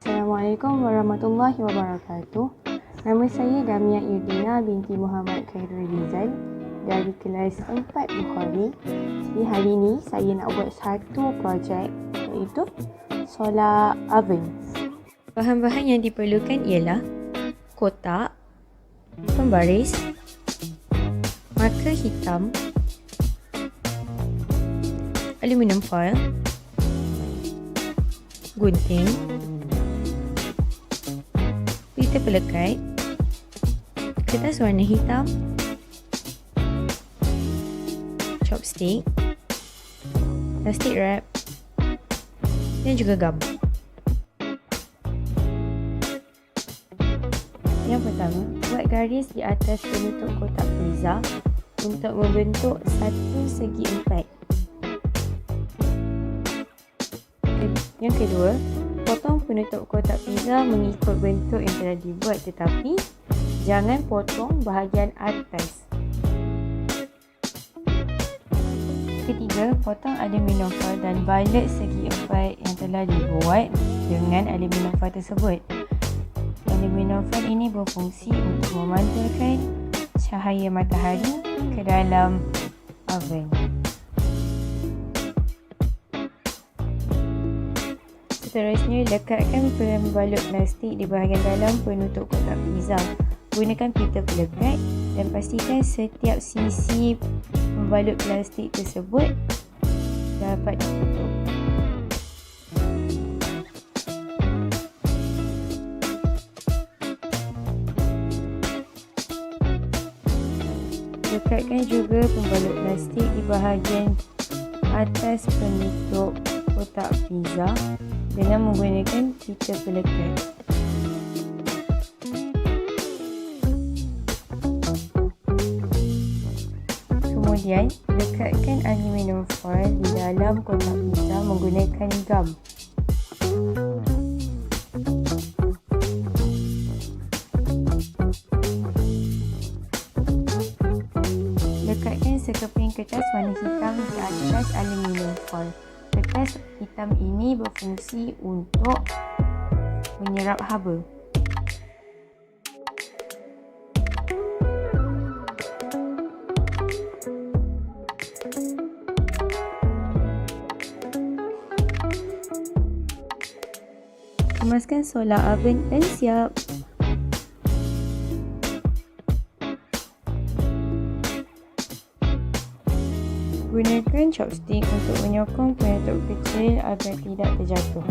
Assalamualaikum warahmatullahi wabarakatuh. Nama saya Damia Irdeena binti Muhammad Khairul Rizal dari kelas 4 Bukhari. Jadi hari ini saya nak buat satu projek iaitu solar oven. Bahan-bahan yang diperlukan ialah kotak, pembaris, marker hitam, aluminium foil, gunting, pita pelekat, kertas warna hitam, chopstick, plastic wrap dan juga gam. Yang pertama, buat garis di atas penutup kotak pizza untuk membentuk satu segi empat. Yang kedua, potong penutup kotak pizza mengikut bentuk yang telah dibuat, tetapi jangan potong bahagian atas. Ketiga, potong aluminium foil dan balet segi empat yang telah dibuat dengan aluminium foil tersebut. Aluminium foil ini berfungsi untuk memantulkan cahaya matahari ke dalam oven. Seterusnya, lekatkan pembalut plastik di bahagian dalam penutup kotak pizza. Gunakan pita pelekat dan pastikan setiap sisi pembalut plastik tersebut dapat ditutup. Lekatkan juga pembalut plastik di bahagian atas penutup kotak pizza dengan menggunakan pita pelekat. Kemudian, lekatkan aluminium foil di dalam kotak pizza menggunakan gam. Lekatkan sekeping kertas warna hitam di atas aluminium foil. Kertas hitam ini berfungsi untuk menyerap haba. Kemaskan solar oven dan siap. Gunakan chopstick untuk menyokong penutup kecil agar tidak terjatuh.